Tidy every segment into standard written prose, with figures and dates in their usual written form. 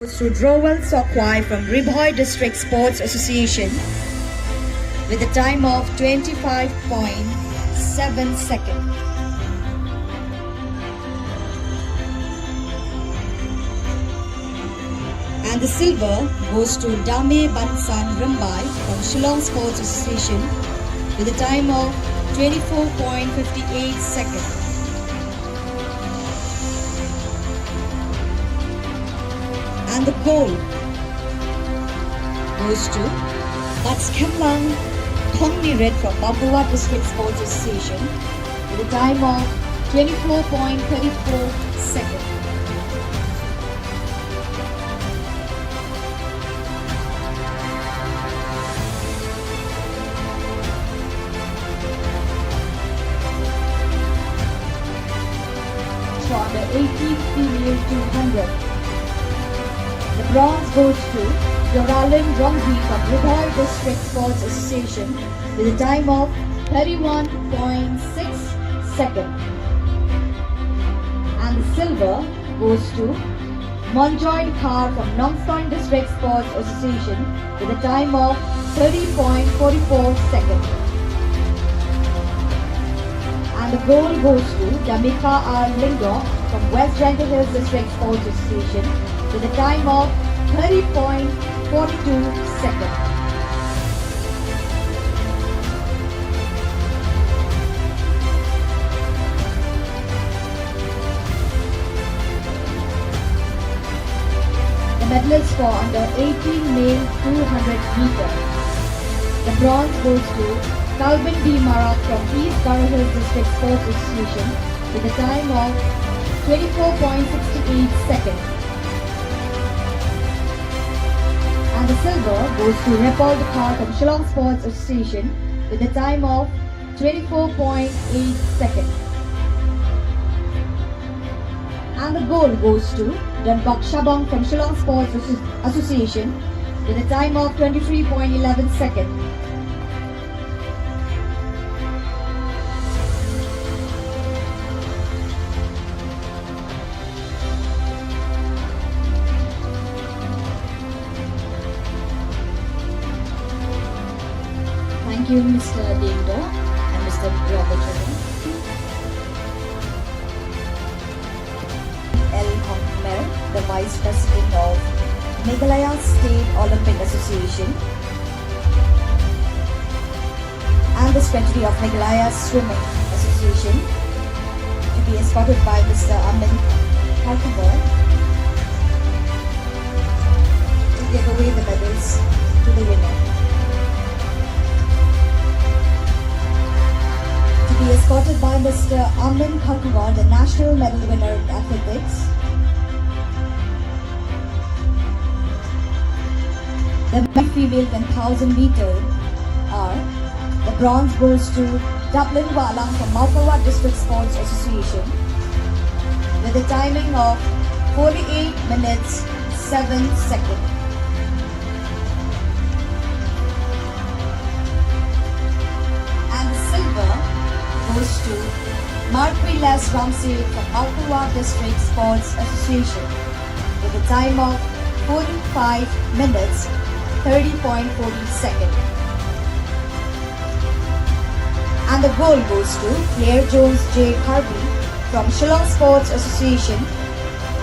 To Drowell Sokwai from Ribhoi District Sports Association with a time of 25.7 seconds. And the silver goes to Dame Bansan Rambai from Shillong Sports Association with a time of 24.58 seconds. And the gold goes to That's Kemlang Thongniret from Mapua District Sports Association with a time of 24.34 seconds. For the 18th female 200. The bronze goes to Doralin Rongji from Ribhoi District Sports Association with a time of 31.6 seconds. And the silver goes to Monjoy Khar from Nongstoin District Sports Association with a time of 30.44 seconds. And the gold goes to Damika R. Lingo from West Gentle Hills District Sports Association with a time of 30.42 seconds. The medalists for under 18 male 200 meter. The bronze goes to Calvin D. Marak from East Garo Hills District Sports Association with a time of 24.68 seconds. And the silver goes to Repol Dakar from Shillong Sports Association with a time of 24.8 seconds. And the gold goes to Dunbok Shabong from Shillong Sports Association with a time of 23.11 seconds. Thank you, Mr. Dingdo and Mr. Robert. L. Hongmer, the Vice President of Meghalaya State Olympic Association and the Secretary of Meghalaya Swimming Association, to be escorted by Mr. Amin Kalkabar to give away the medals to the winner. Be escorted by Mr. Amin Khalkawar, the national medal winner in athletics. The female 10,000 meter are the bronze goes to Dublin Walang from Mapua District Sports Association with a timing of 48 minutes 7 seconds. And the silver goes to Marquiles Ramsey from Mapua District Sports Association with a time of 45 minutes 30.40 seconds. And the gold goes to Claire Jones J. Harvey from Shillong Sports Association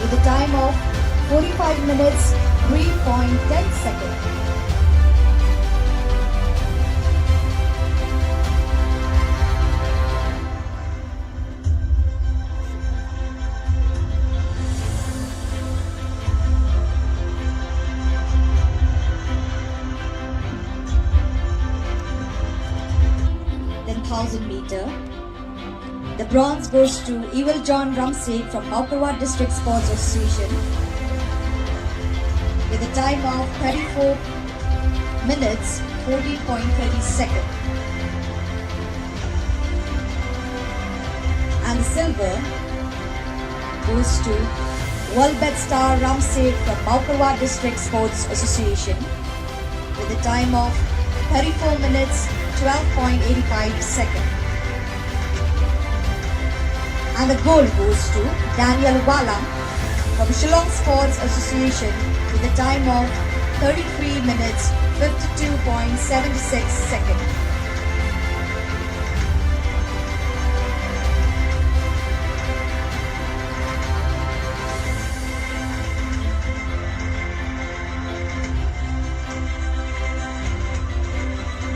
with a time of 45 minutes 3.10 seconds. Then 1,000 meter. The bronze goes to Evil John Ramsey from Mapua District Sports Association with a time of 34 minutes 40.30 seconds. And the silver goes to Walbet Star Ramsey from Mapua District Sports Association with a time of 34 minutes 12.85 seconds. And the gold goes to Daniel Walang from Shillong Sports Association with a time of 33 minutes 52.76 seconds.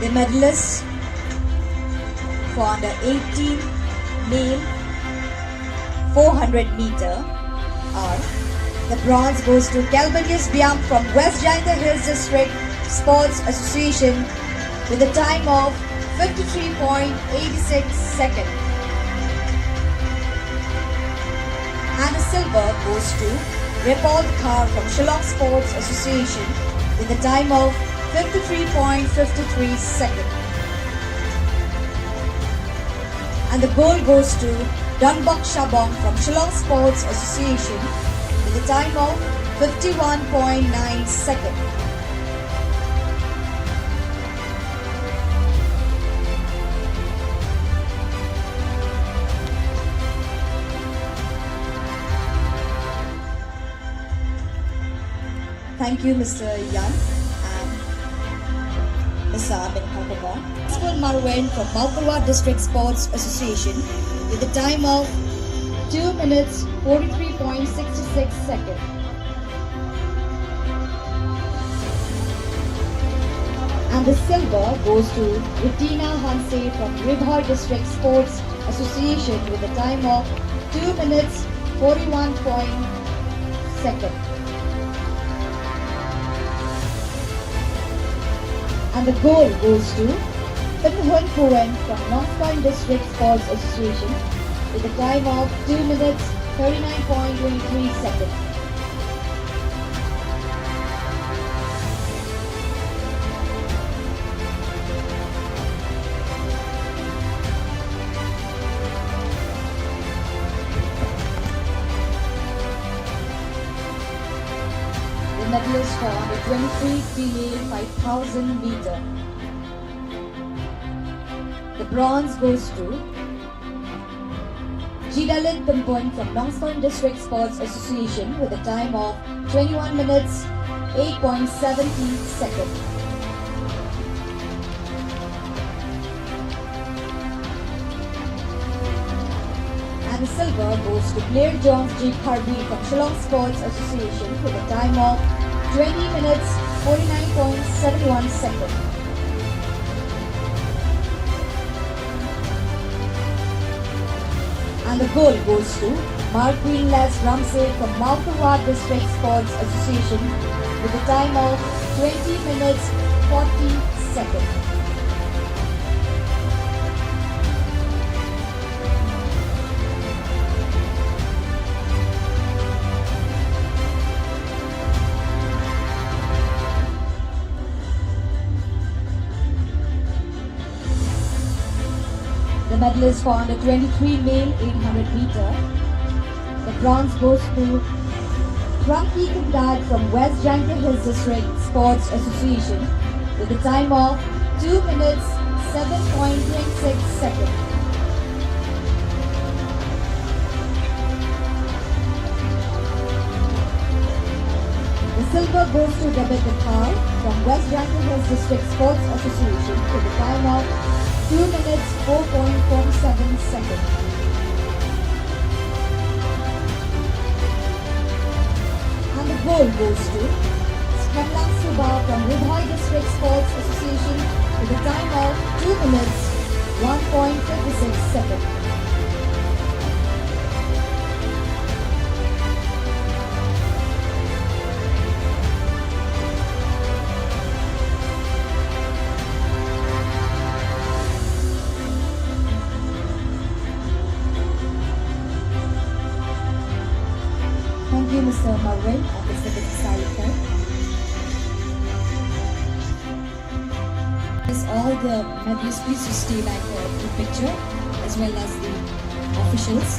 The medalists for under 18 male 400 meter are: the bronze goes to Galbarius Biam from West Jainder Hills District Sports Association with a time of 53.86 seconds. And the silver goes to Repal Kar from Shillong Sports Association with a time of 53.53 seconds. And the gold goes to Dunbok Shabong from Shillong Sports Association with a time of 51.9 seconds. Thank you, Mr. Yan and Mr. Meghalaya. School Marwen from Meghalaya District Sports Association with a time of 2 minutes 43.66 seconds. And the silver goes to Ritina Hanse from Ribhoi District Sports Association with a time of 2 minutes 41 seconds. And the gold goes to Pinhuan Puen from Northpoint District Sports Association with a time of 2 minutes 39.23 seconds. The medalist for under 23 female 5000 meter. The bronze goes to Jidalit Pimpon from Northpoint District Sports Association with a time of 21 minutes 8.70 seconds. And the silver goes to Blair Jones Jeep Harvey from Shillong Sports Association with a time of 20 minutes 49.71 seconds. And the gold goes to Marqueen Les Ramsey from Malkawad District Sports Association with a time of 20 minutes 40 seconds. The medalist for under 23 male 800 meter. The bronze goes to Krunki Kundad from West Jainder Hills District Sports Association with a time of 2 minutes 7.26 seconds. The silver goes to Rebecca Carr from West Jainder Hills District Sports Association with a time of 2 minutes 4.47 seconds. And the gold goes to Skramlang Suba from Ribhoi District Sports Association with a time of 2 minutes 1.56 seconds. Thank you, Mr. Marwin and Mr. Secretary. All the medalists, please to stay back for the picture as well as the officials.